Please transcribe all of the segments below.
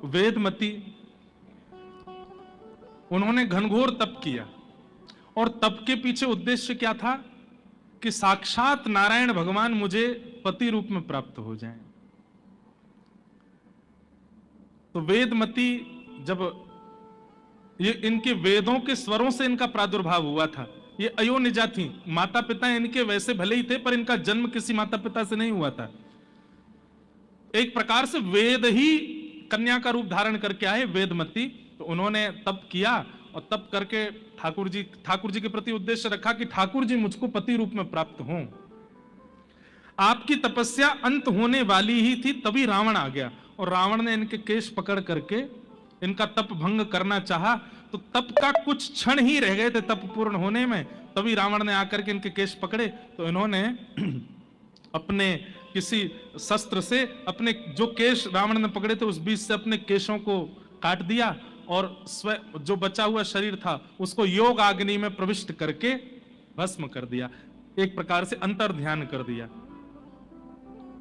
वेदमती, उन्होंने घनघोर तप किया और तप के पीछे उद्देश्य क्या था कि साक्षात नारायण भगवान मुझे पति रूप में प्राप्त हो जाएं। तो वेदमती, जब ये इनके वेदों के स्वरों से इनका प्रादुर्भाव हुआ था, ये अयोनिजा थी, माता पिता इनके वैसे भले ही थे पर इनका जन्म किसी माता पिता से नहीं हुआ था। एक प्रकार से वेद ही कन्या का रूप धारण करके आए वेदमती। तो उन्होंने तप किया और तप करके ठाकुर जी के प्रति उद्देश्य रखा कि ठाकुर जी मुझको पति रूप में प्राप्त हों। आपकी तपस्या अंत होने वाली ही थी, तभी रावण आ गया और रावण ने इनके केश पकड़ करके इनका तप भंग करना चाहा। तो तप का कुछ क्षण ही रह गए थे तप पूर्ण होने में, तभी रावण ने आकर के इनके केश पकड़े। तो इन्होंने अपने किसी शस्त्र से अपने जो केश रावण ने पकड़े थे उस बीच से अपने केशों को काट दिया और जो बचा हुआ शरीर था उसको योग अग्नि में प्रविष्ट करके भस्म कर दिया, एक प्रकार से अंतर ध्यान कर दिया।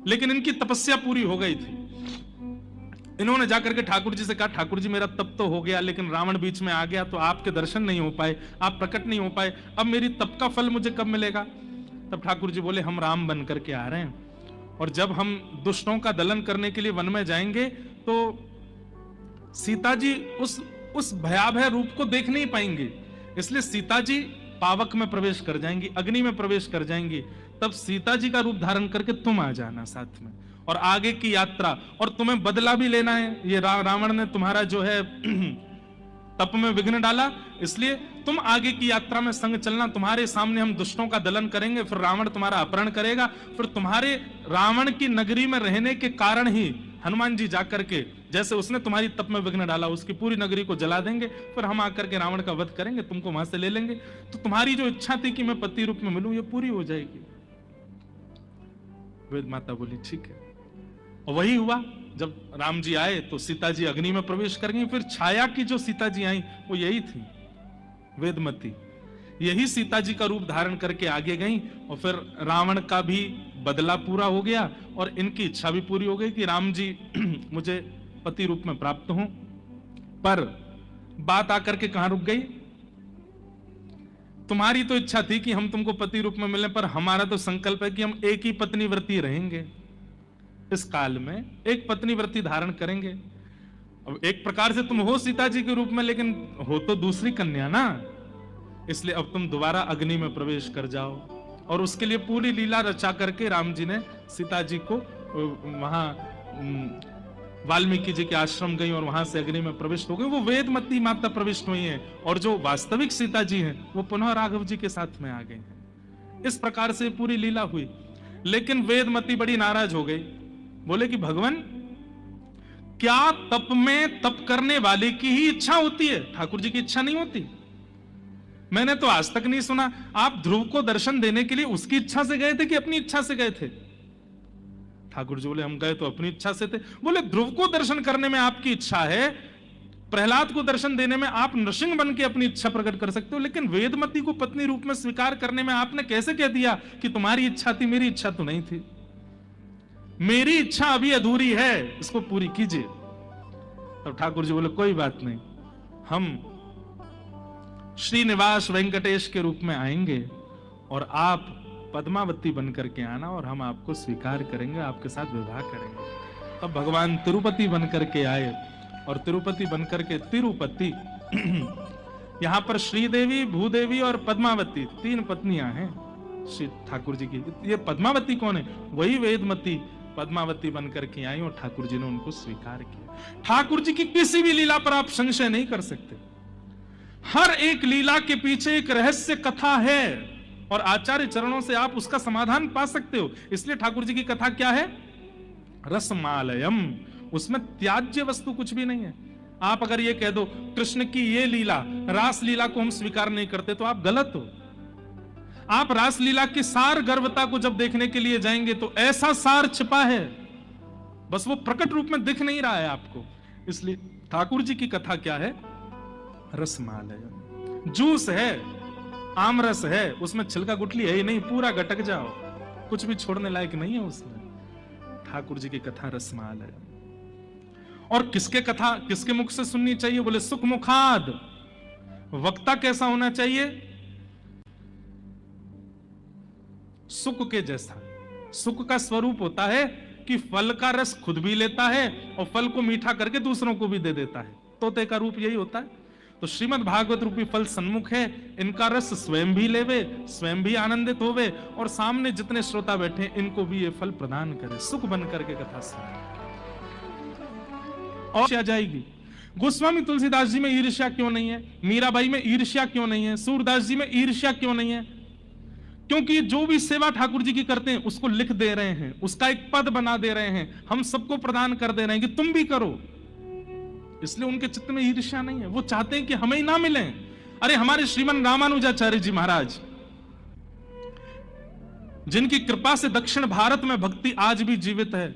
लेकिन इनकी तपस्या पूरी हो गई थी। इन्होंने जाकर के ठाकुर जी से कहा, ठाकुर जी मेरा तप तो हो गया लेकिन रावण बीच में आ गया तो आपके दर्शन नहीं हो पाए, आप प्रकट नहीं हो पाए, अब मेरी तप का फल मुझे कब मिलेगा? तब ठाकुर जी बोले, हम राम बन करके आ रहे हैं और जब हम दुष्टों का दलन करने के लिए वन में जाएंगे तो सीता जी उस भयावह रूप को देख नहीं पाएंगे, इसलिए सीता जी पावक में प्रवेश कर जाएंगी, अग्नि में प्रवेश कर जाएंगी। तब सीता जी का रूप धारण करके तुम आ जाना साथ में और आगे की यात्रा, और तुम्हें बदला भी लेना है। ये रावण ने तुम्हारा जो है तप में विघ्न डाला, इसलिए तुम आगे की यात्रा में संग चलना। तुम्हारे सामने हम दुष्टों का दलन करेंगे, फिर रावण तुम्हारा अपहरण करेगा, फिर तुम्हारे रावण की नगरी में रहने के कारण ही हनुमान जी जाकर के, जैसे उसने तुम्हारी तप में विघ्न डाला, उसकी पूरी नगरी को जला देंगे, फिर हम आकर के रावण का वध करेंगे, तुमको वहां से ले लेंगे। तो तुम्हारी जो इच्छा थी कि मैं पति रूप में मिलूं, ये पूरी हो जाएगी। वेद माता बोली ठीक है, और वही हुआ। जब राम जी आए तो सीता जी अग्नि में प्रवेश कर गई। फिर छाया की जो सीता जी आई वो यही थी, वेदमती। यही सीता जी का रूप धारण करके आगे गई और फिर रावण का भी बदला पूरा हो गया और इनकी इच्छा भी पूरी हो गई कि राम जी मुझे पति रूप में प्राप्त हों। पर बात आकर के कहां रुक गई? तुम्हारी तो इच्छा थी कि हम तुमको पति रूप में मिलें, पर हमारा तो संकल्प है कि हम एक ही पत्नी व्रती रहेंगे, इस काल में एक पत्नी व्रती धारण करेंगे। अब एक प्रकार से तुम हो सीता जी के रूप में, लेकिन हो तो दूसरी कन्या ना, इसलिए अब तुम दोबारा अग्नि में प्रवेश कर जाओ। और उसके लिए पूरी लीला रचा करके राम जी ने सीता जी को वहां वाल्मीकि जी के आश्रम गई और वहां से अग्नि में प्रविष्ट हो गई। वो वेदमती माता प्रविष्ट हुई हैं और जो वास्तविक सीता जी हैं वो पुनः राघव जी के साथ में आ गई हैं। इस प्रकार से पूरी लीला हुई। लेकिन वेदमती बड़ी नाराज हो गई, बोले कि भगवान, क्या तप में तप करने वाले की ही इच्छा होती है, ठाकुर जी की इच्छा नहीं होती? मैंने तो आज तक नहीं सुना। आप ध्रुव को दर्शन देने के लिए उसकी इच्छा से गए थे कि अपनी इच्छा से गए थे? ठाकुर जी बोले, हम गए तो अपनी इच्छा से थे। बोले, ध्रुव को दर्शन करने में आपकी इच्छा है, प्रहलाद को दर्शन देने में आप नृसिंह बन के अपनी इच्छा प्रकट कर सकते हो, लेकिन वेदमती को पत्नी रूप में स्वीकार करने में आपने कैसे कह दिया कि तुम्हारी इच्छा थी, मेरी इच्छा तो नहीं थी? मेरी इच्छा अभी अधूरी है, इसको पूरी कीजिए। तब ठाकुर जी बोले, कोई बात नहीं, हम श्रीनिवास वेंकटेश के रूप में आएंगे और आप पद्मावती बनकर के आना और हम आपको स्वीकार करेंगे, आपके साथ विवाह करेंगे। तब भगवान तिरुपति बनकर के आए और तिरुपति बनकर के तिरुपति यहां पर श्रीदेवी, भूदेवी और पद्मावती तीन पत्नियां हैं श्री ठाकुर जी की। ये पद्मावती कौन है? वही वेदमती पद्मावती बनकर के आई और ठाकुर जी ने उनको स्वीकार किया। ठाकुर जी की किसी भी लीला पर आप संशय नहीं कर सकते। हर एक लीला के पीछे एक रहस्य कथा है और आचार्य चरणों से आप उसका समाधान पा सकते हो। इसलिए ठाकुर जी की कथा क्या है? रसमालयम, उसमें त्याज्य वस्तु कुछ भी नहीं है। आप अगर ये कह दो कृष्ण की ये लीला, रास लीला को हम स्वीकार नहीं करते, तो आप गलत हो। आप रासलीला की सार गर्भता को जब देखने के लिए जाएंगे तो ऐसा सार छिपा है, बस वो प्रकट रूप में दिख नहीं रहा है आपको। इसलिए ठाकुर जी की कथा क्या है? रसमालय, जूस है, आमरस है, उसमें छिलका गुठली है ही नहीं, पूरा गटक जाओ, कुछ भी छोड़ने लायक नहीं है उसमें। ठाकुर जी की कथा रसमालय। और किसके कथा किसके मुख से सुननी चाहिए? बोले सुख मुखाद। वक्ता कैसा होना चाहिए? सुख के जैसा। सुख का स्वरूप होता है कि फल का रस खुद भी लेता है और फल को मीठा करके दूसरों को भी दे देता है। तोते का रूप यही होता है। तो श्रीमद् भागवत रूपी फल सन्मुख है, इनका रस स्वयं भी लेवे, स्वयं भी आनंदित होवे और सामने जितने श्रोता बैठे इनको भी ये फल प्रदान करे, सुख बन करके कथा सुने। और आ जाएगी। गोस्वामी तुलसीदास जी में ईर्ष्या क्यों नहीं है? मीराबाई में ईर्ष्या क्यों नहीं है? सूरदास जी में ईर्ष्या क्यों नहीं है? क्योंकि जो भी सेवा ठाकुर जी की करते हैं उसको लिख दे रहे हैं, उसका एक पद बना दे रहे हैं, हम सबको प्रदान कर दे रहे हैं कि तुम भी करो। इसलिए उनके चित्त में ईर्ष्या नहीं है। वो चाहते हैं कि हमें ही ना मिले। अरे हमारे श्रीमन रामानुजाचार्य जी महाराज, जिनकी कृपा से दक्षिण भारत में भक्ति आज भी जीवित है,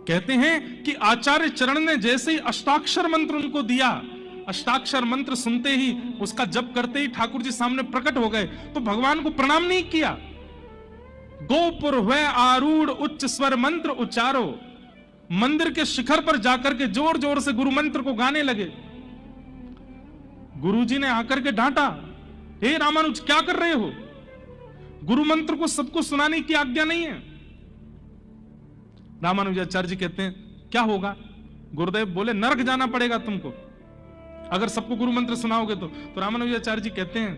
कहते हैं कि आचार्य चरण ने जैसे ही अष्टाक्षर मंत्र उनको दिया, अष्टाक्षर मंत्र सुनते ही, उसका जप करते ही ठाकुर जी सामने प्रकट हो गए, तो भगवान को प्रणाम नहीं किया। गोपुर हुए आरूढ़ उच्च स्वर मंत्र उच्चारो, मंदिर के शिखर पर जाकर के जोर जोर से गुरु मंत्र को गाने लगे। गुरुजी ने आकर के डांटा, हे रामानुज क्या कर रहे हो? गुरु मंत्र को सबको सुनाने की आज्ञा नहीं है। रामानुजाचार्य जी कहते हैं क्या होगा? गुरुदेव बोले नरक जाना पड़ेगा तुमको अगर सबको गुरु मंत्र सुनाओगे तो रामानुजाचार्य जी कहते हैं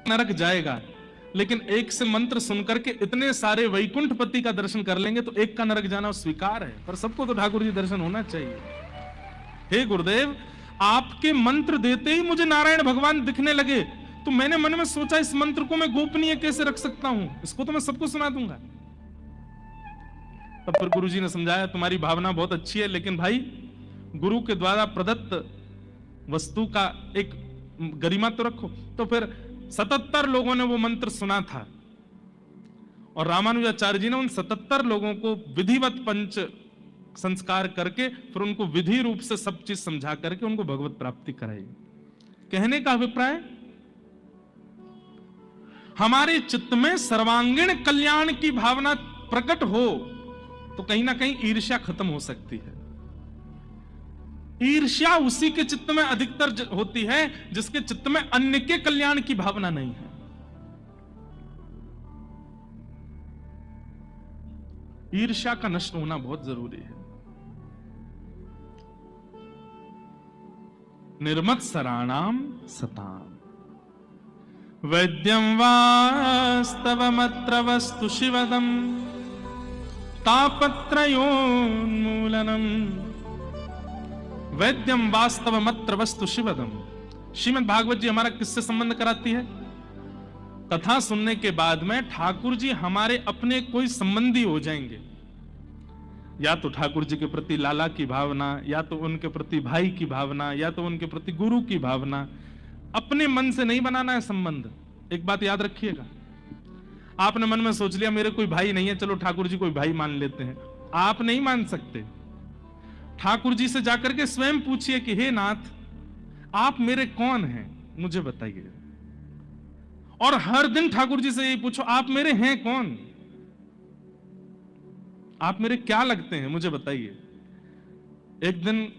नरक जाएगा, लेकिन एक से मंत्र सुनकर के इतने सारे वैकुंठपति का दर्शन कर लेंगे तो एक का नरक जाना स्वीकार है, पर सबको तो ठाकुर जी दर्शन होना चाहिए। हे गुरुदेव, आपके मंत्र देते ही मुझे नारायण भगवान दिखने लगे, तो मैंने मन में सोचा इस मंत्र को मैं गोपनीय कैसे रख सकता हूं, इसको तो मैं सबको सुना दूंगा। तब फिर गुरुजी ने समझाया तुम्हारी भावना बहुत अच्छी है, लेकिन भाई गुरु के द्वारा प्रदत्त वस्तु का एक गरिमा तो रखो। तो फिर 77 लोगों ने वो मंत्र सुना था और रामानुजाचार्य जी ने उन 77 लोगों को विधिवत पंच संस्कार करके फिर उनको विधि रूप से सब चीज समझा करके उनको भगवत प्राप्ति कराई। कहने का अभिप्राय, हमारे चित्त में सर्वांगीण कल्याण की भावना प्रकट हो तो कहीं ना कहीं ईर्ष्या खत्म हो सकती है। ईर्ष्या उसी के चित्त में अधिकतर होती है जिसके चित्त में अन्य के कल्याण की भावना नहीं है। ईर्ष्या का नष्ट होना बहुत जरूरी है। निर्मत्सराणाम सताम वैद्यम वास्तवमत्र वस्तु शिवदम तापत्रयोन्मूलनम। वैद्यम वास्तवमत्र वस्तु शिवदम। श्रीमद् भागवत जी हमारा किससे संबंध कराती है? कथा सुनने के बाद में ठाकुर जी हमारे अपने कोई संबंधी हो जाएंगे, या तो ठाकुर जी के प्रति लाला की भावना, या तो उनके प्रति भाई की भावना, या तो उनके प्रति गुरु की भावना। अपने मन से नहीं बनाना है संबंध। एक बात याद रखिएगा, आपने मन में सोच लिया मेरे कोई भाई नहीं है, चलो ठाकुर जी कोई भाई मान लेते हैं, आप नहीं मान सकते। ठाकुर जी से जाकर के स्वयं पूछिए कि हे नाथ, आप मेरे कौन हैं मुझे बताइए। और हर दिन ठाकुर जी से यही पूछो, आप मेरे हैं कौन, आप मेरे क्या लगते हैं मुझे बताइए। एक दिन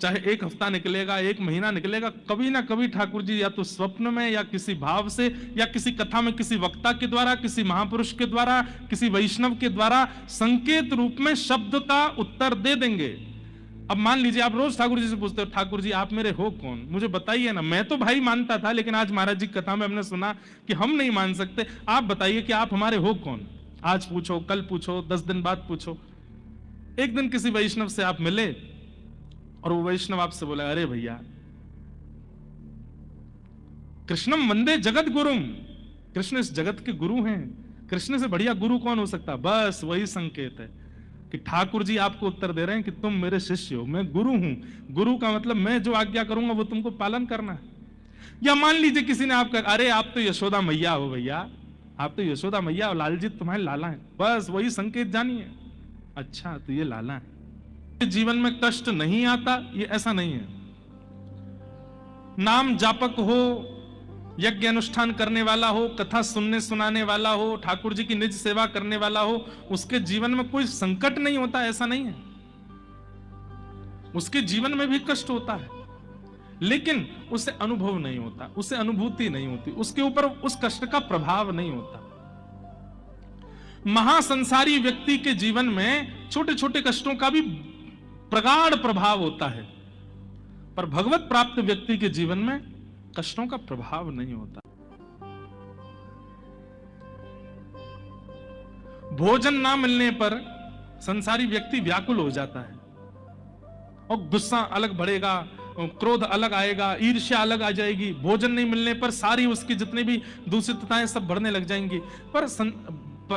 चाहे एक हफ्ता निकलेगा, एक महीना निकलेगा, कभी ना कभी ठाकुर जी या तो स्वप्न में या किसी भाव से या किसी कथा में किसी वक्ता के द्वारा, किसी महापुरुष के द्वारा, किसी वैष्णव के द्वारा संकेत रूप में शब्द का उत्तर दे देंगे। अब मान लीजिए आप रोज ठाकुर जी से पूछते हो, ठाकुर जी आप मेरे हो कौन, मुझे बताइए ना। मैं तो भाई मानता था, लेकिन आज महाराज जी की कथा में हमने सुना कि हम नहीं मान सकते। आप बताइए कि आप हमारे हो कौन। आज पूछो, कल पूछो, 10 दिन बाद पूछो। एक दिन किसी वैष्णव से आप मिले और वो वैष्णव आपसे बोला, अरे भैया कृष्णम वंदे जगत गुरुम, कृष्ण इस जगत के गुरु हैं, कृष्ण से बढ़िया गुरु कौन हो सकता। बस वही संकेत है कि ठाकुर जी आपको उत्तर दे रहे हैं कि तुम मेरे शिष्य हो, मैं गुरु हूं। गुरु का मतलब मैं जो आज्ञा करूंगा वो तुमको पालन करना है। या मान लीजिए किसी ने आपका, अरे आप तो यशोदा मैया हो भैया, आप तो यशोदा मैया और लाल जी तुम्हारे लाला हैं। बस वही संकेत जानिए, अच्छा तो ये लाला है। जीवन में कष्ट नहीं आता, ये ऐसा नहीं है। नाम जापक हो, यज्ञ अनुष्ठान करने वाला हो, कथा सुनने सुनाने वाला हो, ठाकुर जी की निज सेवा करने वाला हो, उसके जीवन में कोई संकट नहीं होता, ऐसा नहीं है। उसके जीवन में भी कष्ट होता है, लेकिन उसे अनुभव नहीं होता, उसे अनुभूति नहीं होती, उसके ऊपर उस कष्ट का प्रभाव नहीं होता। महासंसारी व्यक्ति के जीवन में छोटे छोटे कष्टों का भी प्रगाढ़ प्रभाव होता है, पर भगवत प्राप्त व्यक्ति के जीवन में कष्टों का प्रभाव नहीं होता। भोजन ना मिलने पर संसारी व्यक्ति व्याकुल हो जाता है और गुस्सा अलग बढ़ेगा, क्रोध अलग आएगा, ईर्ष्या अलग आ जाएगी। भोजन नहीं मिलने पर सारी उसकी जितनी भी दूषितताएं सब बढ़ने लग जाएंगी। पर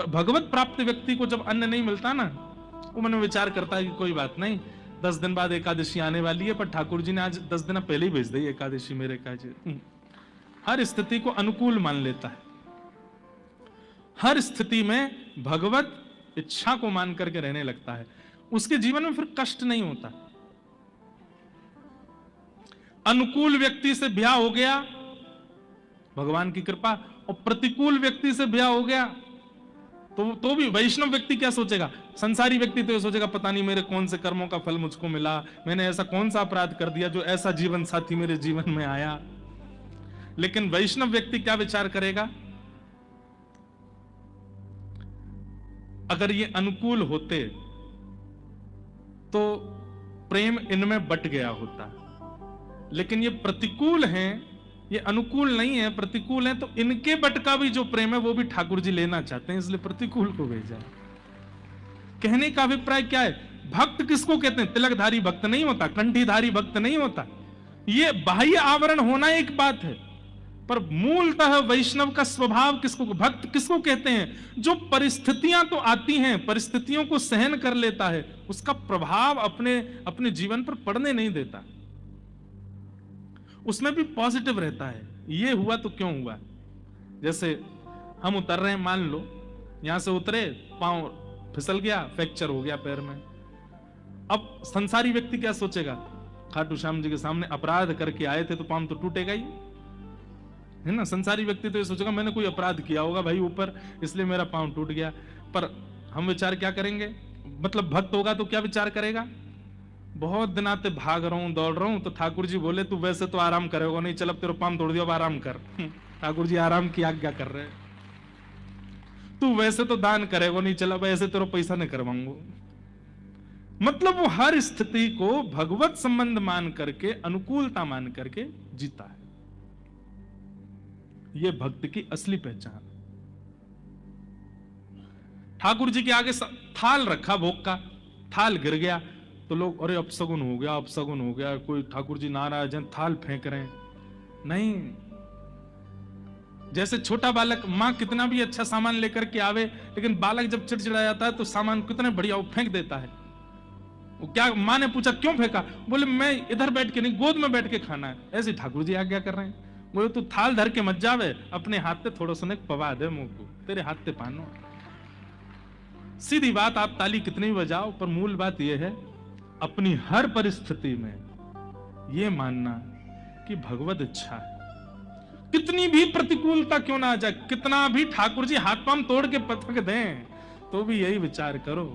भगवत प्राप्त व्यक्ति को जब अन्न नहीं मिलता ना, वो मन में विचार करता है कि कोई बात नहीं, 10 दिन बाद एकादशी आने वाली है, पर ठाकुर जी ने आज 10 दिन पहले ही भेज दी एकादशी मेरे काज। हर स्थिति को अनुकूल मान लेता है, हर स्थिति में भगवत इच्छा को मान करके रहने लगता है। उसके जीवन में फिर कष्ट नहीं होता। अनुकूल व्यक्ति से ब्याह हो गया, भगवान की कृपा, और प्रतिकूल व्यक्ति से ब्याह हो गया तो भी वैष्णव व्यक्ति क्या सोचेगा? संसारी व्यक्ति तो ये सोचेगा पता नहीं मेरे कौन से कर्मों का फल मुझको मिला, मैंने ऐसा कौन सा अपराध कर दिया जो ऐसा जीवन साथी मेरे जीवन में आया। लेकिन वैष्णव व्यक्ति क्या विचार करेगा? अगर ये अनुकूल होते तो प्रेम इनमें बट गया होता, लेकिन ये प्रतिकूल हैं, ये अनुकूल नहीं है, प्रतिकूल है, तो इनके बट का भी जो प्रेम है वो भी ठाकुर जी लेना चाहते हैं, इसलिए प्रतिकूल को भेजा। कहने का अभिप्राय क्या है? भक्त किसको कहते हैं? तिलकधारी भक्त नहीं होता, कंठीधारी भक्त नहीं होता। ये बाह्य आवरण होना एक बात है, पर मूलतः वैष्णव का स्वभाव किसको, भक्त किसको कहते हैं? जो परिस्थितियां तो आती हैं, परिस्थितियों को सहन कर लेता है, उसका प्रभाव अपने जीवन पर पड़ने नहीं देता, उसमें भी पॉजिटिव रहता है। ये हुआ तो क्यों हुआ? जैसे हम उतर रहे हैं, मान लो यहां से उतरे, पांव फिसल गया, फ्रैक्चर हो गया पैर में। अब संसारी व्यक्ति क्या सोचेगा? खाटू श्याम जी के सामने अपराध करके आए थे तो पांव तो टूटेगा ही, है ना। संसारी व्यक्ति तो ये सोचेगा मैंने कोई अपराध किया होगा भाई ऊपर, इसलिए मेरा पांव टूट गया। पर हम विचार क्या करेंगे? मतलब भक्त होगा तो क्या विचार करेगा? बहुत दिन आते भाग रहा हूं, दौड़ रहा हूं, तो ठाकुर जी बोले तू वैसे तो आराम करेगा नहीं, चल अब तेरे पांव तोड़ दिया, अब आराम कर। ठाकुर जी आराम की आज्ञा कर रहे हैं। तू वैसे तो दान करेगा नहीं, चल अब ऐसे तेरा पैसा नहीं करवाऊंगा। मतलब वो हर स्थिति को भगवत संबंध मान करके, अनुकूलता मान करके जीता है। ये भक्त की असली पहचान। ठाकुर जी के आगे थाल रखा, भोग का थाल गिर गया तो लोग अरे अपशगुन हो गया, अपशगुन हो गया, कोई ठाकुर जी नाराज हैं, थाल फेंक रहे हैं। नहीं, जैसे छोटा बालक, मां कितना भी अच्छा सामान लेकर के आवे, लेकिन बालक जब चिड़चिड़ा जाता है तो सामान कितने बढ़िया वो फेंक देता है। वो क्या, मां ने पूछा क्यों फेंका? बोले मैं इधर बैठ के नहीं, गोद में बैठ के खाना है। ऐसे ठाकुर जी आज्ञा कर रहे हैं। बोले तू थाल धर के मत जावे, अपने हाथ से थोड़ा सा पवा दे मुंह को, तेरे हाथ से पानो। सीधी बात, आप ताली कितनी भी बजाओ, पर मूल बात यह है अपनी हर परिस्थिति में यह मानना कि भगवत इच्छा है। कितनी भी प्रतिकूलता क्यों ना आ जाए, कितना भी ठाकुर जी हाथ पांव तोड़ के पटक दें, तो भी यही विचार करो।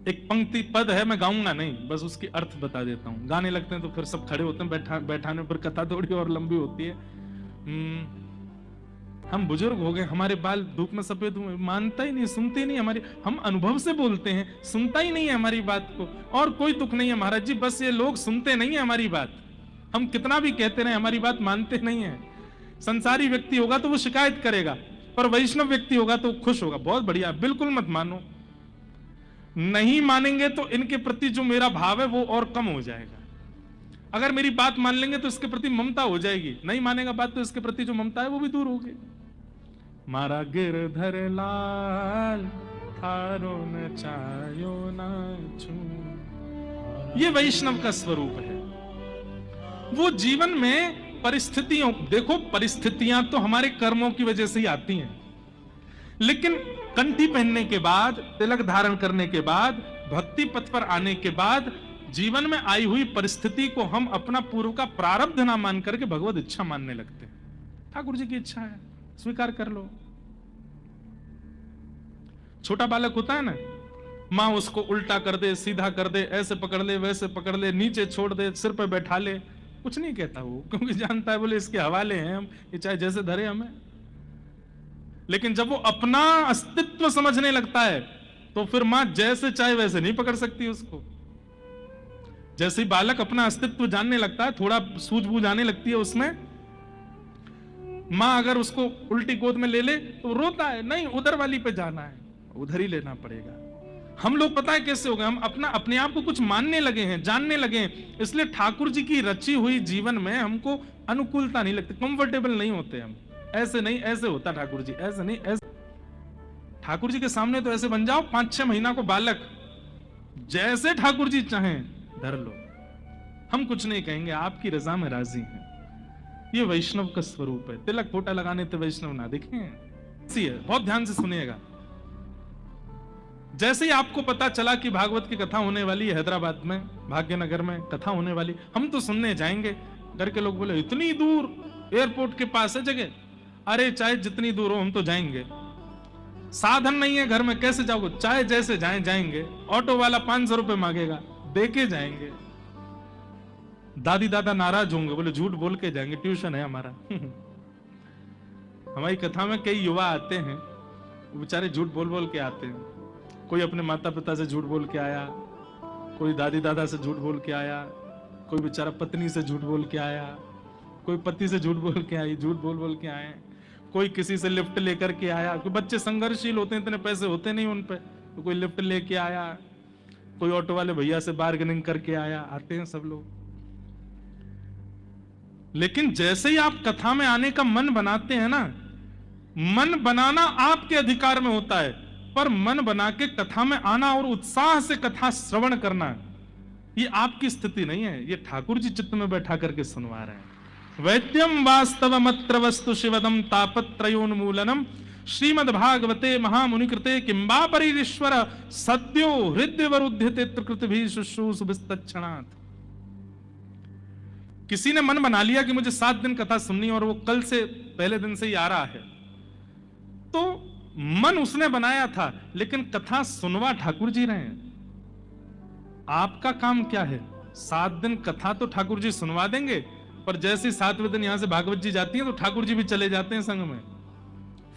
एक पंक्ति पद है, मैं गाऊंगा नहीं, बस उसकी अर्थ बता देता हूं। गाने लगते हैं तो फिर सब खड़े होते हैं, बैठाने पर कथा थोड़ी और लंबी होती है। हम बुजुर्ग हो गए, हमारे बाल धूप में सफेद हुए, मानता ही नहीं, सुनते ही नहीं हमारी, हम अनुभव से बोलते हैं, सुनता ही नहीं है हमारी बात को। और कोई दुख नहीं है महाराज जी, बस ये लोग सुनते नहीं है हमारी बात। हम कितना भी कहते रहे, हमारी बात मानते नहीं है। संसारी व्यक्ति होगा तो वो शिकायत करेगा, पर वैष्णव व्यक्ति होगा तो खुश होगा, बहुत बढ़िया, बिल्कुल मत मानो। नहीं मानेंगे तो इनके प्रति जो मेरा भाव है वो और कम हो जाएगा। अगर मेरी बात मान लेंगे तो इसके प्रति ममता हो जाएगी, नहीं मानेगा बात तो इसके प्रति जो ममता है वो भी दूर होगी। मारा गिरधर लाल थारो न चायो न छू, ये वैष्णव का स्वरूप है। वो जीवन में परिस्थितियों, देखो परिस्थितियां तो हमारे कर्मों की वजह से ही आती हैं, लेकिन कंठी पहनने के बाद, तिलक धारण करने के बाद, भक्ति पथ पर आने के बाद जीवन में आई हुई परिस्थिति को हम अपना पूर्व का प्रारब्ध ना मान करके भगवत इच्छा मानने लगते हैं। ठाकुर जी की इच्छा है, स्वीकार कर लो। छोटा बालक होता है ना, माँ उसको उल्टा कर दे, सीधा कर दे, ऐसे पकड़ ले, वैसे पकड़ ले, नीचे छोड़ दे, सिर पे बैठा ले, कुछ नहीं कहता वो, क्योंकि जानता है बोले इसके हवाले हैं हम, ये चाहे जैसे धरे हमें। लेकिन जब वो अपना अस्तित्व समझने लगता है तो फिर मां जैसे चाहे वैसे नहीं पकड़ सकती उसको। जैसे ही बालक अपना अस्तित्व जानने लगता है, थोड़ा सूझबूझ आने लगती है उसमें, मां अगर उसको उल्टी गोद में ले ले तो रोता है, नहीं उधर वाली पे जाना है, उधर ही लेना पड़ेगा। हम लोग पता है कैसे हो गए, हम अपने आप को कुछ मानने लगे हैं, जानने लगे हैं, इसलिए ठाकुर जी की रची हुई जीवन में हमको अनुकूलता नहीं लगती, कंफर्टेबल नहीं होते हम। ऐसे नहीं, ऐसे होता ठाकुर जी, ऐसे नहीं, ऐसे। ठाकुर जी के सामने तो ऐसे बन जाओ, 5-6 महीना को बालक, जैसे ठाकुर जी चाहें धर लो, हम कुछ नहीं कहेंगे, आपकी रजा में राजी हैं। ये वैष्णव का स्वरूप है। तिलक फोटा लगाने तो वैष्णव ना दिखें, ऐसी है। बहुत ध्यान से सुनिएगा। जैसे ही आपको पता चला कि भागवत की कथा होने वाली है हैदराबाद में, भाग्यनगर में कथा होने वाली, हम तो सुनने जाएंगे। घर के लोग बोले इतनी दूर, एयरपोर्ट के पास है जगह। अरे चाहे जितनी दूर हो हम तो जाएंगे, साधन नहीं है घर में, कैसे जाओगे? चाहे जैसे जाएंगे। ऑटो वाला 500 रुपए मांगेगा, देके जाएंगे। दादी दादा नाराज होंगे, बोले झूठ बोल के जाएंगे, ट्यूशन है हमारा। हमारी कथा में कई युवा आते हैं, वो बेचारे झूठ बोल बोल के आते हैं। कोई अपने माता पिता से झूठ बोल के आया, कोई दादी दादा से झूठ बोल के आया, कोई बेचारा पत्नी से झूठ बोल के आया, कोई पति से झूठ बोल के आई, झूठ बोल बोल के आए, कोई किसी से लिफ्ट लेकर के आया। कोई बच्चे संघर्षशील होते हैं, इतने पैसे होते नहीं उन पे, तो कोई लिफ्ट लेके आया, कोई ऑटो वाले भैया से बार्गेनिंग करके आया। आते हैं सब लोग। लेकिन जैसे ही आप कथा में आने का मन बनाते हैं ना, मन बनाना आपके अधिकार में होता है, पर मन बना के कथा में आना और उत्साह से कथा श्रवण करना, ये आपकी स्थिति नहीं है, ये ठाकुर जी चित्त में बैठा करके सुनवा रहे हैं। वैद्यम वास्तवमत्र वस्तु शिवदम तापत्रयोन्मूलनम श्रीमद् भागवते महामुनिकृते किंबा परिरीश्वर सद्यो हृदयवरुध्यते त्रिकृतिभिः शुश्रूषुभिस्तच्छणात्। किसी ने मन बना लिया कि मुझे 7 दिन कथा सुननी, और वो कल से पहले दिन से ही आ रहा है, तो मन उसने बनाया था, लेकिन कथा सुनवा ठाकुर जी रहे हैं। आपका काम क्या है? 7 दिन कथा तो ठाकुर जी सुनवा देंगे, पर जैसे 7वें दिन यहां से भागवत जी जाती है तो ठाकुर जी भी चले जाते हैं संग में,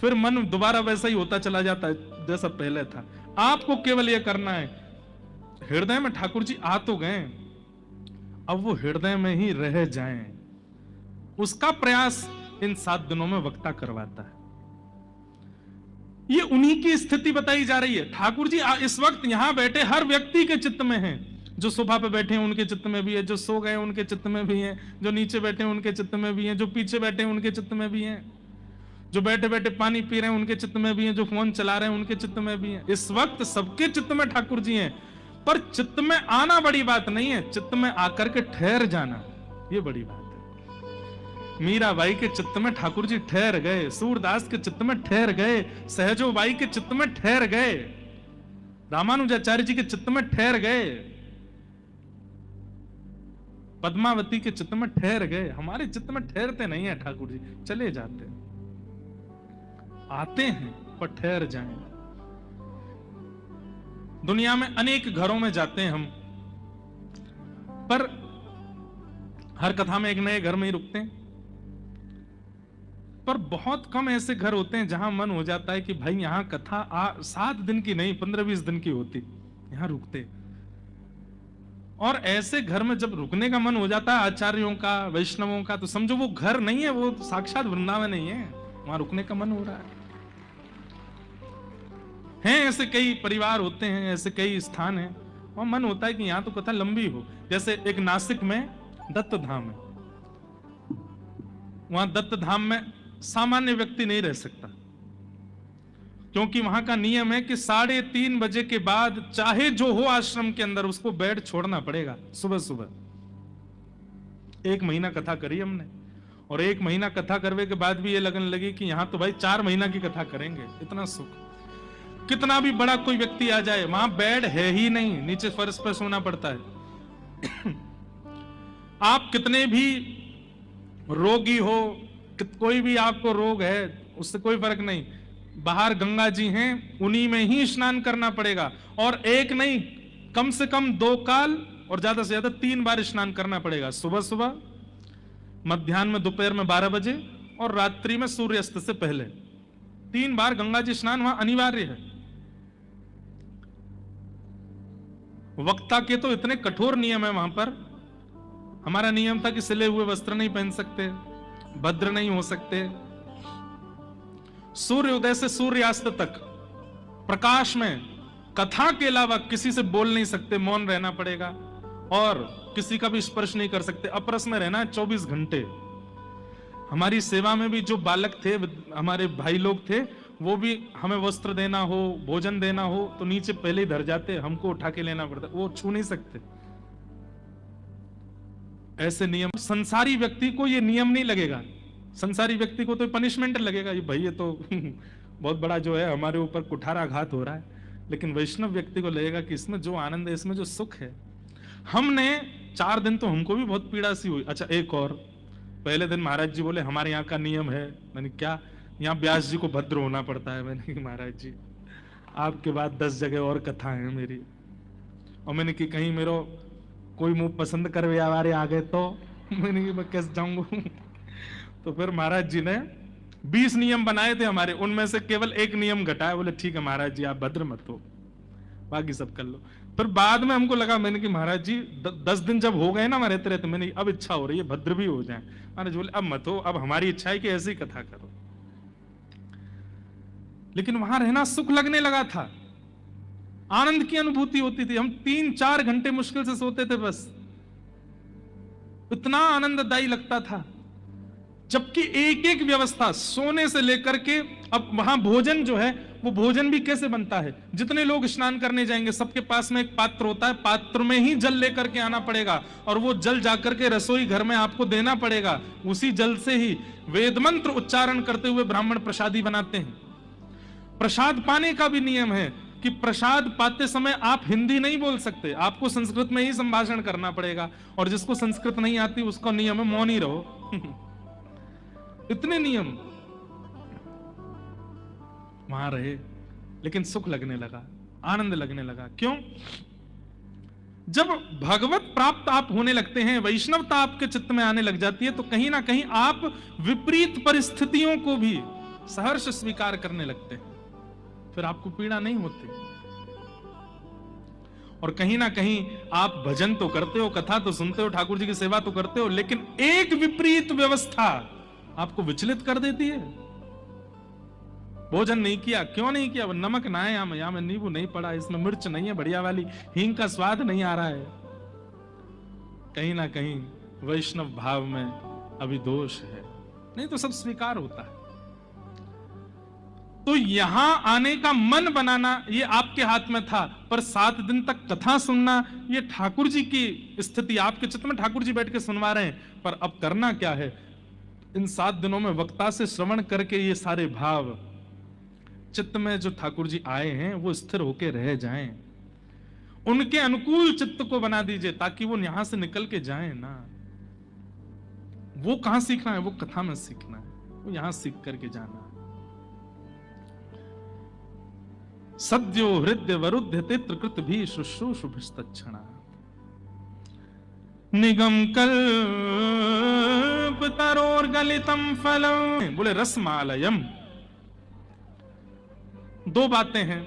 फिर मन दोबारा वैसा ही होता चला जाता है जैसा पहले था। आपको केवल यह करना है, हृदय में ठाकुर जी आ तो गए, अब वो हृदय में ही रह जाएं, उसका प्रयास इन 7 दिनों में वक्ता करवाता है। ये उन्हीं की स्थिति बताई जा रही है। ठाकुर जी इस वक्त यहां बैठे हर व्यक्ति के चित्त में हैं। जो सोफा पे बैठे हैं उनके चित्त में भी है, जो सो गए उनके चित्त में भी है, जो नीचे बैठे हैं उनके चित्त में भी है, जो पीछे बैठे हैं उनके चित्त में भी है, जो बैठे बैठे पानी पी रहे हैं उनके चित्त में भी है, जो फोन चला रहे हैं उनके चित्त में भी है। इस वक्त सबके चित्त में ठाकुर जी हैं, पर चित्त में आना बड़ी बात नहीं है, चित्त में आकर के ठहर जाना ये बड़ी बात है। मीराबाई के चित्त में ठाकुर जी ठहर गए, सूरदास के चित्त में ठहर गए, सहजोबाई के चित्त में ठहर गए, रामानुजाचार्य जी के चित्त में ठहर गए, पद्मावती के चित्त में ठहर गए। हमारे चित्त में ठहरते नहीं है ठाकुर जी, चले जाते हैं, आते हैं पर ठहर जाएं। दुनिया में अनेक घरों में जाते हैं हम, पर हर कथा में एक नए घर में ही रुकते हैं, पर बहुत कम ऐसे घर होते हैं जहां मन हो जाता है कि भाई यहां कथा 7 दिन की नहीं 15-20 दिन की होती, यहां रुकते। और ऐसे घर में जब रुकने का मन हो जाता है आचार्यों का, वैष्णवों का, तो समझो वो घर नहीं है, वो साक्षात वृंदावन नहीं है, वहां रुकने का मन हो रहा है। ऐसे कई परिवार होते हैं, ऐसे कई स्थान हैं, और मन होता है कि यहां तो कथा लंबी हो। जैसे एक नासिक में दत्त धाम है, वहां दत्त धाम में सामान्य व्यक्ति नहीं रह सकता, क्योंकि वहां का नियम है कि 3:30 बजे के बाद चाहे जो हो आश्रम के अंदर उसको बेड छोड़ना पड़ेगा सुबह सुबह। 1 महीना कथा करी हमने, और 1 महीना कथा करने के बाद भी ये लगने लगी कि यहां तो भाई 4 महीना की कथा करेंगे, इतना सुख। कितना भी बड़ा कोई व्यक्ति आ जाए, वहां बेड है ही नहीं, नीचे फर्श पर सोना पड़ता है। आप कितने भी रोगी हो, कोई भी आपको रोग है, उससे कोई फर्क नहीं, बाहर गंगा जी हैं, उन्हीं में ही स्नान करना पड़ेगा। और एक नहीं, कम से कम 2 काल और ज्यादा से ज्यादा 3 बार स्नान करना पड़ेगा। सुबह सुबह, मध्याह्न में, दोपहर में 12 बजे और रात्रि में सूर्यास्त से पहले 3 बार गंगा जी स्नान वहां अनिवार्य है। वक्ता के तो इतने कठोर नियम है वहां पर। हमारा नियम था कि सिले हुए वस्त्र नहीं पहन सकते, भद्र नहीं हो सकते, सूर्योदय से सूर्यास्त तक प्रकाश में कथा के अलावा किसी से बोल नहीं सकते, मौन रहना पड़ेगा, और किसी का भी स्पर्श नहीं कर सकते, अपरस में रहना है 24 घंटे। हमारी सेवा में भी जो बालक थे, हमारे भाई लोग थे, वो भी हमें वस्त्र देना हो, भोजन देना हो तो नीचे पहले ही धर जाते, हमको उठा के लेना पड़ता, वो छू नहीं सकते। ऐसे नियम, संसारी व्यक्ति को ये नियम नहीं लगेगा, संसारी व्यक्ति को तो पनिशमेंट लगेगा, ये भाई ये तो बहुत बड़ा जो है हमारे ऊपर कुठाराघात हो रहा है। लेकिन वैष्णव व्यक्ति को लगेगा कि इसमें जो आनंद है, इसमें जो सुख है। हमने 4 दिन तो हमको भी बहुत पीड़ा सी हुई। अच्छा, एक और, पहले दिन महाराज जी बोले हमारे यहाँ का नियम है। मैंने क्या, यहाँ व्यास जी को भद्र होना पड़ता है? मैंने कि महाराज जी आपके बाद 10 जगह और कथा है मेरी, और मैंने कि कहीं मेरा कोई मुंह पसंद कर व्यवहार आ गए तो मैंने कि मैं कैसे जाऊंगा। तो फिर महाराज जी ने 20 नियम बनाए थे हमारे, उनमें से केवल एक नियम घटाया। बोले ठीक है महाराज जी, आप भद्र मत हो, बाकी सब कर लो। फिर बाद में हमको लगा, मैंने कि महाराज जी 10 दिन जब हो गए ना हमारे रहते रहते, मैंने अब इच्छा हो रही है भद्र भी हो जाए। महाराज बोले अब मत हो, अब हमारी इच्छा है कि ऐसी कथा करो। लेकिन वहां रहना सुख लगने लगा था, आनंद की अनुभूति होती थी। हम 3-4 घंटे मुश्किल से सोते थे बस, इतना आनंददायी लगता था। जबकि एक एक व्यवस्था सोने से लेकर के, अब वहां भोजन जो है वो भोजन भी कैसे बनता है, जितने लोग स्नान करने जाएंगे सबके पास में एक पात्र होता है, पात्र में ही जल लेकर के आना पड़ेगा, और वो जल जाकर के रसोई घर में आपको देना पड़ेगा। उसी जल से ही वेद मंत्र उच्चारण करते हुए ब्राह्मण प्रसादी बनाते हैं। प्रसाद पाने का भी नियम है कि प्रसाद पाते समय आप हिंदी नहीं बोल सकते, आपको संस्कृत में ही संभाषण करना पड़ेगा, और जिसको संस्कृत नहीं आती उसका नियम है मौन ही रहो। इतने नियम वहां रहे, लेकिन सुख लगने लगा, आनंद लगने लगा। क्यों? जब भगवत प्राप्त आप होने लगते हैं, वैष्णवता आपके चित्त में आने लग जाती है, तो कहीं ना कहीं आप विपरीत परिस्थितियों को भी सहर्ष स्वीकार करने लगते हैं, फिर आपको पीड़ा नहीं होती। और कहीं ना कहीं आप भजन तो करते हो, कथा तो सुनते हो, ठाकुर जी की सेवा तो करते हो, लेकिन एक विपरीत व्यवस्था आपको विचलित कर देती है। भोजन नहीं किया, क्यों नहीं किया? नमक ना है यहाँ में नींबू नहीं पड़ा, इसमें मिर्च नहीं है बढ़िया वाली, हींग का स्वाद नहीं आ रहा है। कहीं ना कहीं वैष्णव भाव में अभी दोष है, नहीं तो सब स्वीकार होता है। तो यहां आने का मन बनाना ये आपके हाथ में था, पर 7 दिन तक कथा सुनना ये ठाकुर जी की स्थिति, आपके चित्त में ठाकुर जी बैठ के सुनवा रहे हैं। पर अब करना क्या है? इन 7 दिनों में वक्ता से श्रवण करके ये सारे भाव चित्त में जो ठाकुर जी आए हैं वो स्थिर होके रह जाएं, उनके अनुकूल चित्त को बना दीजिए, ताकि वो यहां से निकल के जाएं ना। वो कहां सीखना है? वो कथा में सीखना है, वो यहां सीख करके जाना। सद्यो हृदय वरुद्ध तित्रकृत भी शुश्रूषुभिस्तच्छणा निगम कल्प तरोर्गलितम फलम। बोले रसमालयम। 2 बातें हैं।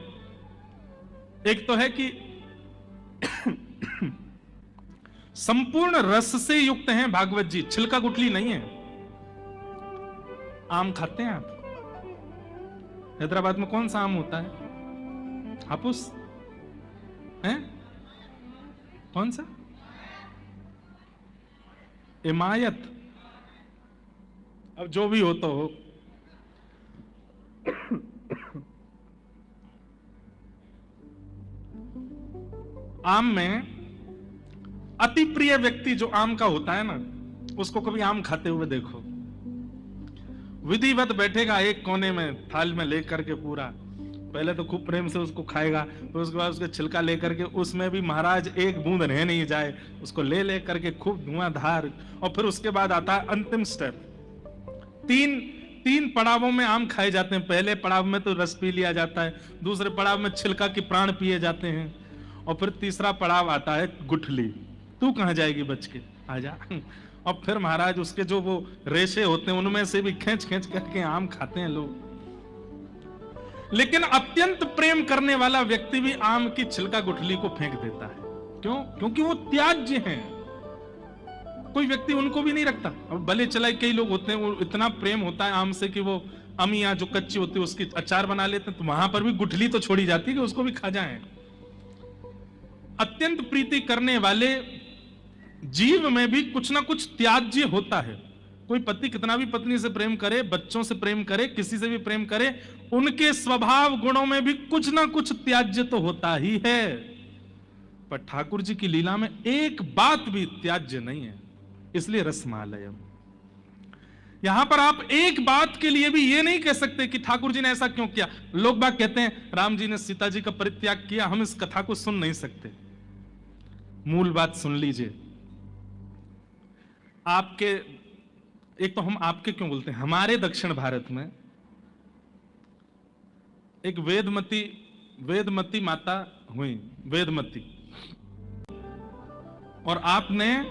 एक तो है कि संपूर्ण रस से युक्त हैं भागवत जी, छिलका गुठली नहीं है। आम खाते हैं आप? हैदराबाद में कौन सा आम होता है? हापुस है? कौन सा? इमायत। अब जो भी हो तो हो। आम में अति प्रिय व्यक्ति जो आम का होता है ना, उसको कभी आम खाते हुए देखो। विधिवत बैठेगा एक कोने में थाल में लेकर के पूरा, पहले तो खूब प्रेम से उसको खाएगा, फिर उसके बाद उसके छिलका लेकर के उसमें भी महाराज एक बूंद रह नहीं जाए उसको ले ले करके खूब धुआंधार, और फिर उसके बाद आता है अंतिम स्टेप। तीन पड़ावों में आम खाए जाते हैं। पहले पड़ाव में तो रस पी लिया जाता है, दूसरे पड़ाव में छिलका की प्राण पिए जाते हैं, और फिर तीसरा पड़ाव आता है गुठली। तू कहां जाएगी बच के, आजा। और फिर महाराज उसके जो वो रेशे होते हैं उनमें से भी खींच खींच करके आम खाते हैं लोग। लेकिन अत्यंत प्रेम करने वाला व्यक्ति भी आम की छिलका गुठली को फेंक देता है। क्यों? क्योंकि वो त्याज्य हैं, कोई व्यक्ति उनको भी नहीं रखता। अब भले चलाए कई लोग होते हैं वो इतना प्रेम होता है आम से कि वो अमियां जो कच्ची होती है उसकी अचार बना लेते हैं, तो वहां पर भी गुठली तो छोड़ी जाती है कि उसको भी खा जाएं। अत्यंत प्रीति करने वाले जीव में भी कुछ ना कुछ त्याज्य होता है। कोई पति कितना भी पत्नी से प्रेम करे, बच्चों से प्रेम करे, किसी से भी प्रेम करे, उनके स्वभाव गुणों में भी कुछ ना कुछ त्याज्य तो होता ही है। पर ठाकुर जी की लीला में एक बात भी त्याज्य नहीं है, इसलिए रसमालयम। यहां पर आप एक बात के लिए भी ये नहीं कह सकते कि ठाकुर जी ने ऐसा क्यों किया। लोग बात कहते हैं राम जी ने सीता जी का परित्याग किया, हम इस कथा को सुन नहीं सकते। मूल बात सुन लीजिए। आपके, एक तो हम आपके क्यों बोलते हैं, हमारे दक्षिण भारत में एक वेदमती माता हुई, वेदमती, और आपने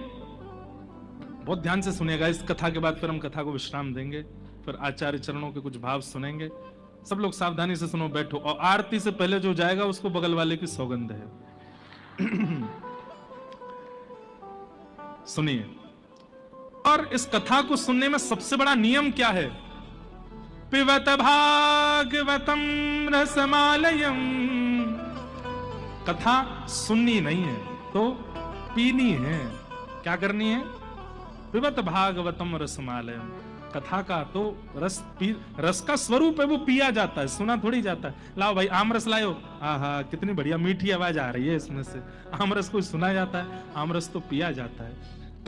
बहुत ध्यान से सुनेगा इस कथा के बाद, फिर हम कथा को विश्राम देंगे, फिर आचार्य चरणों के कुछ भाव सुनेंगे। सब लोग सावधानी से सुनो, बैठो, और आरती से पहले जो जाएगा उसको बगल वाले की सौगंध है। सुनिए। और इस कथा को सुनने में सबसे बड़ा नियम क्या है? पिबत भागवतम रसमालयम। कथा सुननी नहीं है तो पीनी है। क्या करनी है? पिबत भागवतम रसमालयम। कथा का तो रस का स्वरूप है, वो पिया जाता है, सुना थोड़ी जाता है। लाओ भाई आम रस लाओ, आहा कितनी बढ़िया मीठी आवाज आ रही है इसमें से। आम रस को सुना जाता है, आम रस तो पिया जाता है।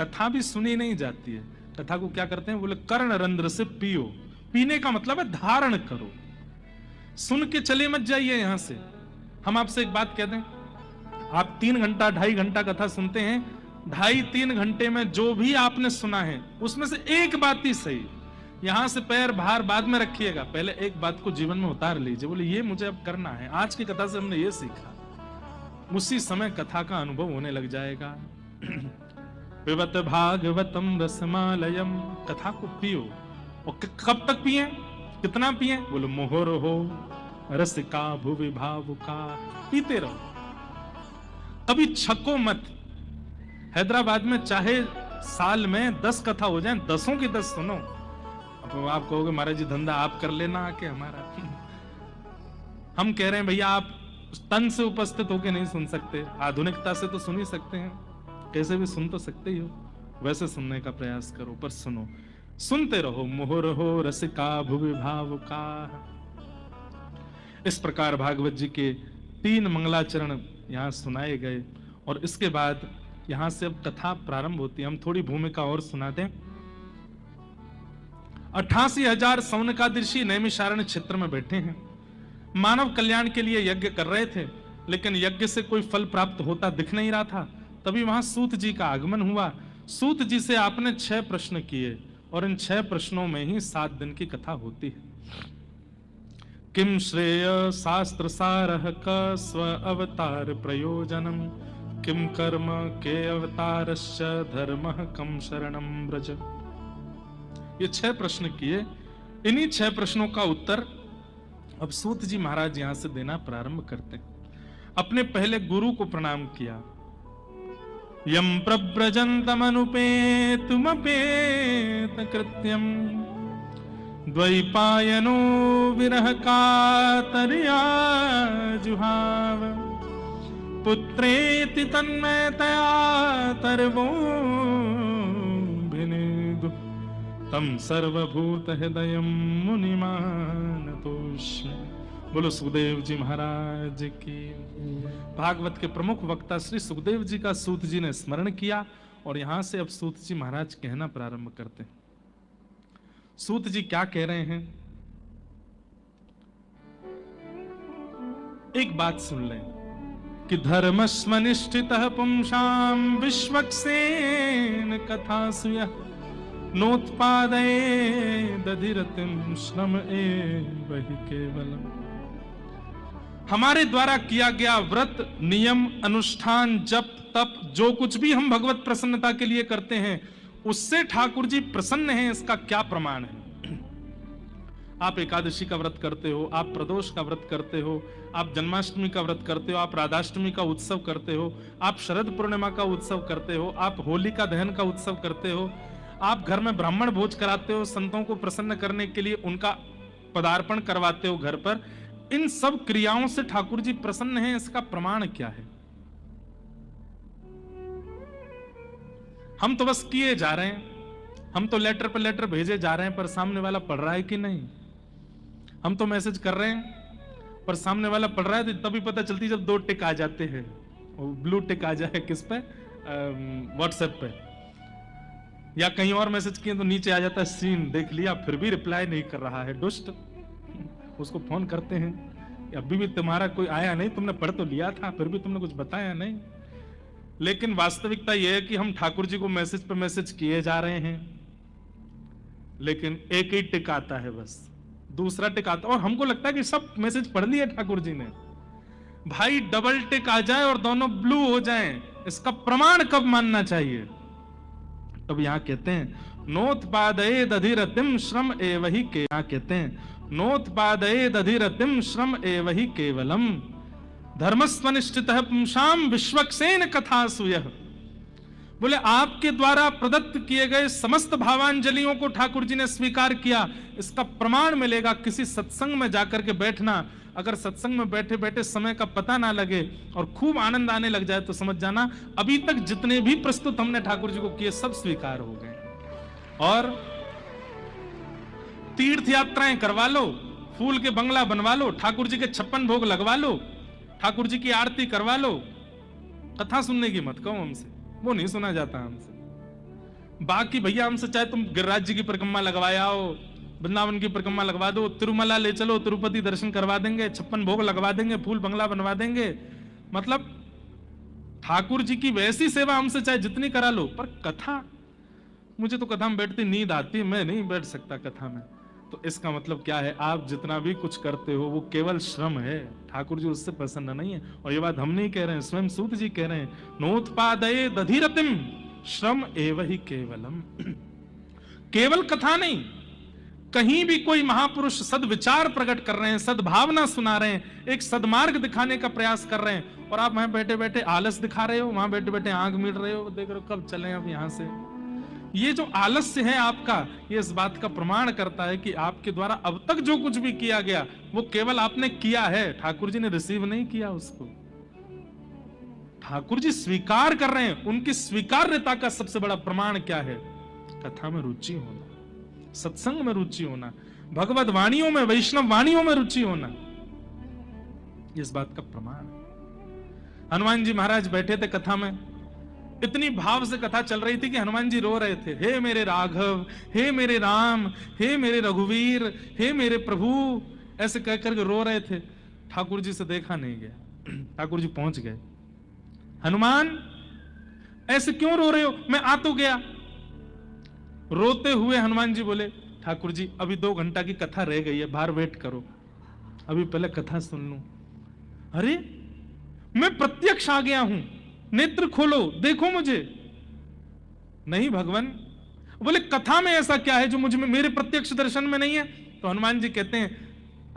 कथा भी सुनी नहीं जाती है। कथा को क्या करते हैं? बोले कर्ण रंध्र से पियो। पीने का मतलब है धारण करो, सुन के चले मत जाइए यहां से। हम आपसे एक बात कह दें, आप 3 घंटा 2.5 घंटा कथा सुनते हैं, 2.5-3 घंटे में जो भी आपने सुना है उसमें से एक बात ही सही। यहां से पैर बाहर बाद में रखिएगा, पहले एक बात को जीवन में उतार लीजिए। बोले ये मुझे अब करना है, आज की कथा से हमने ये सीखा। उसी समय कथा का अनुभव होने लग जाएगा। पिबत भागवतम रसमालयम। कथा को पियो। और कब तक पिए? कितना पिए? बोलो मोहर हो रसिका भुवि भावुका। पीते रहो, कभी छको मत। हैदराबाद में चाहे साल में 10 कथा हो जाए, 10 की 10 सुनो। अब आप कहोगे महाराज जी धंधा आप कर लेना आके हमारा। हम कह रहे हैं भैया आप तन से उपस्थित होके नहीं सुन सकते, आधुनिकता से तो सुन ही सकते हैं, कैसे भी सुन तो सकते ही हो, वैसे सुनने का प्रयास करो। पर सुनो, सुनते रहो। मोहर हो रसिका भुवि भावुका। इस प्रकार भागवत जी के 3 मंगलाचरण यहां सुनाए गए, और इसके बाद यहां से अब कथा प्रारंभ होती है। हम थोड़ी भूमिका और सुनाते हैं। 88,000 सौनकादिर्षि नैमिषारण्य क्षेत्र में बैठे हैं, मानव कल्याण के लिए यज्ञ कर रहे थे, लेकिन यज्ञ से कोई फल प्राप्त होता दिख नहीं रहा था। तभी वहां सूत जी का आगमन हुआ। सूत जी से आपने 6 प्रश्न किए, और इन 6 प्रश्नों में ही 7 दिन की कथा होती है। किम श्रेय शास्त्र सारः क स्व अवतार प्रयोजनम, किम कर्म के अवतारश्च धर्मः कम शरणम ब्रज। ये 6 प्रश्न किए। इन्हीं 6 प्रश्नों का उत्तर अब सूत जी महाराज यहां से देना प्रारंभ करते हैं। अपने पहले गुरु को प्रणाम किया। यम प्रव्रजन्तमनुपेतुमपेत कृत्यम, द्वैपायनो विरह कातर्या जुहाव, पुत्रेति तन्मयतया तर्वो भिनेदु, तम सर्वभूत हृदयं मुनिमानतोष्मि। बोलो सुखदेव जी महाराज की। भागवत के प्रमुख वक्ता श्री सुखदेव जी का सूत जी ने स्मरण किया, और यहां से अब सूत जी महाराज कहना प्रारंभ करते हैं। सूत जी क्या कह रहे हैं? एक बात सुन लें कि धर्मस्वनिष्ठितः पुंसां विश्वक्सेन कथासु नोत्पादये दधिरतिं श्रम एव हि केवलम्। हमारे द्वारा किया गया व्रत, नियम, अनुष्ठान, जप, तप, जो कुछ भी हम भगवत प्रसन्नता के लिए करते हैं, उससे ठाकुर जी प्रसन्न हैं, इसका क्या प्रमाण है? आप एकादशी का व्रत करते हो, आप प्रदोष का व्रत करते हो, आप जन्माष्टमी का व्रत करते हो, आप राधाष्टमी का उत्सव करते हो, आप शरद पूर्णिमा का उत्सव करते हो, आप होली का दहन का उत्सव करते हो, आप घर में ब्राह्मण भोज कराते हो, संतों को प्रसन्न करने के लिए उनका पदार्पण करवाते हो घर पर। इन सब क्रियाओं से ठाकुर जी प्रसन्न हैं, इसका प्रमाण क्या है? हम तो बस किए जा रहे हैं, हम तो लेटर पर लेटर भेजे जा रहे हैं, पर सामने वाला पढ़ रहा है कि नहीं? हम तो मैसेज कर रहे हैं पर सामने वाला पढ़ रहा है, तो तभी पता चलती जब 2 टिक आ जाते हैं, ब्लू टिक आ जाए किस पे, व्हाट्सएप पे, या कहीं और मैसेज किए तो नीचे आ जाता है सीन देख लिया, फिर भी रिप्लाई नहीं कर रहा है, दुष्ट। उसको फोन करते हैं, अभी भी तुम्हारा कोई आया नहीं, तुमने पढ़ तो लिया था, फिर भी तुमने कुछ बताया नहीं। लेकिन वास्तविकता यह है कि हम ठाकुर जी को मैसेज पे मैसेज किए जा रहे हैं, लेकिन एक ही टिक आता है, बस दूसरा टिक आता है, और हमको लगता है कि सब मैसेज पढ़ लिया ठाकुर जी ने। भाई डबल टिक आ जाए और दोनों ब्लू हो जाएं, इसका प्रमाण कब मानना चाहिए? तब यहां कहते हैं नोत्पादयेद अधिरतिम श्रम एव हि के, यहां कहते हैं नोत्पादयेद अधिरतिम श्रम एव हि केवलम धर्मस्वनिष्ठितः पुंसां विश्वक्सेन कथासु। बोले आपके द्वारा प्रदत्त किए गए समस्त भावांजलियों को ठाकुर जी ने स्वीकार किया, इसका प्रमाण मिलेगा किसी सत्संग में जाकर के बैठना। अगर सत्संग में बैठे बैठे समय का पता ना लगे और खूब आनंद आने लग जाए तो समझ जाना अभी तक जितने भी प्रस्तुत हमने ठाकुर जी को किए सब स्वीकार हो गए। और तीर्थ यात्राएं करवा लो, फूल के बंगला बनवा लो, ठाकुर जी के 56 भोग लगवा लो, ठाकुर जी की आरती करवा लो, कथा सुनने की मत कहो हमसे, वो नहीं सुना जाता हमसे। बाकी भैया हमसे चाहे तुम गिरिराज जी की परिक्रमा लगवाया हो, वृंदावन की परिक्रमा लगवा दो, तिरुमला ले चलो, तिरुपति दर्शन करवा देंगे, 56 भोग लगवा देंगे, फूल बंगला बनवा देंगे, मतलब ठाकुर जी की वैसी सेवा हमसे चाहे जितनी करा लो, पर कथा, मुझे तो कथा में बैठती नींद आती, मैं नहीं बैठ सकता कथा में। तो इसका मतलब क्या है? आप जितना भी कुछ करते हो वो केवल श्रम है, ठाकुर जी उससे प्रसन्न नहीं है। और ये बात हम नहीं कह रहे हैं, स्वयं सूत जी कह रहे हैं, नोत्पादये दधिरतिम श्रम एव हि केवलम। केवल कथा नहीं, कहीं भी कोई महापुरुष सदविचार प्रकट कर रहे हैं, सद्भावना सुना रहे हैं, एक सदमार्ग दिखाने का प्रयास कर रहे हैं, और आप वहां बैठे बैठे आलस दिखा रहे हो, वहां बैठे बैठे आंख मीट रहे हो, देख रहे हो कब चले अब यहां से। ये जो आलस्य है आपका, ये इस बात का प्रमाण करता है कि आपके द्वारा अब तक जो कुछ भी किया गया वो केवल आपने किया है, ठाकुर जी ने रिसीव नहीं किया उसको। ठाकुर जी स्वीकार कर रहे हैं, उनकी स्वीकार्यता का सबसे बड़ा प्रमाण क्या है? कथा में रुचि होना, सत्संग में रुचि होना, भगवत वाणियों में, वैष्णव वाणियों में रुचि होना, इस बात का प्रमाण है। हनुमान जी महाराज बैठे थे कथा में, इतनी भाव से कथा चल रही थी कि हनुमान जी रो रहे थे, हे मेरे राघव, हे मेरे राम, हे मेरे रघुवीर, हे मेरे प्रभु, ऐसे कह करके रो रहे थे। ठाकुर जी से देखा नहीं गया, ठाकुर जी पहुंच गए। हनुमान ऐसे क्यों रो रहे हो? मैं आ तो गया। रोते हुए हनुमान जी बोले, ठाकुर जी अभी 2 घंटा की कथा रह गई है, बाहर वेट करो, अभी पहले कथा सुन लूं। अरे मैं प्रत्यक्ष आ गया हूं, नेत्र खोलो, देखो मुझे। नहीं भगवान, बोले कथा में ऐसा क्या है जो मुझ में, मेरे प्रत्यक्ष दर्शन में नहीं है? तो हनुमान जी कहते हैं,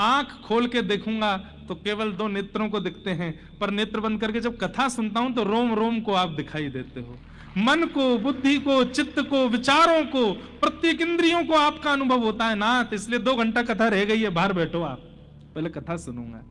आंख खोल के देखूंगा तो केवल 2 नेत्रों को दिखते हैं, पर नेत्र बंद करके जब कथा सुनता हूं तो रोम रोम को आप दिखाई देते हो, मन को, बुद्धि को, चित्त को, विचारों को, प्रत्येक इंद्रियों को आपका अनुभव होता है नाथ। इसलिए 2 घंटा कथा रह गई है, बाहर बैठो आप, पहले कथा सुनूंगा।